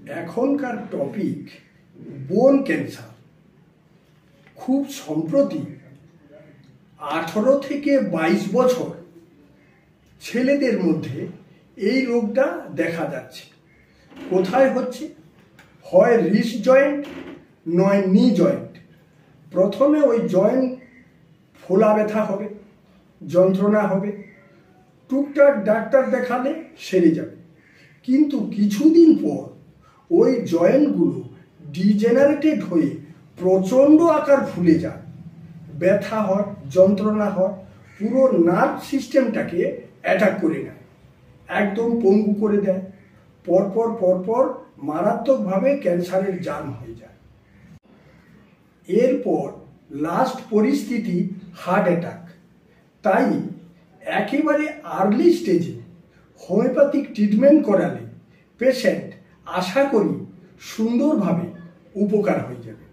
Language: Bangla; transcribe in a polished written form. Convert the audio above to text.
এখনকার টপিক বোন ক্যান্সার। খুব সম্প্রতি 18 থেকে 22 বছর ছেলেদের মধ্যে এই রোগটা দেখা যাচ্ছে। কোথায় হচ্ছে? হয় রিস্ট জয়েন্ট, নয় নি জয়েন্ট। প্রথমে ওই জয়েন্ট ফোলা ব্যথা হবে, যন্ত্রণা হবে, টুকটাক ডাক্তার দেখালে সেরে যাবে। কিন্তু কিছুদিন পর ওই জয়েন্টগুলো ডিজেনারেটেড হয়ে প্রচণ্ড আকার ফুলে যায়, ব্যথা হয়, যন্ত্রণা হয়, পুরো নার্ভ সিস্টেমটাকে অ্যাটাক করে নেয়, একদম পঙ্গু করে দেয়। পরপর মারাত্মকভাবে ক্যান্সারের জার্ম হয়ে যায়। এরপর লাস্ট পরিস্থিতি হার্ট অ্যাটাক। তাই একেবারে আর্লি স্টেজে হোমিওপ্যাথিক ট্রিটমেন্ট করালে পেশেন্ট আশা করি সুন্দরভাবে উপকার হয়ে যাবে।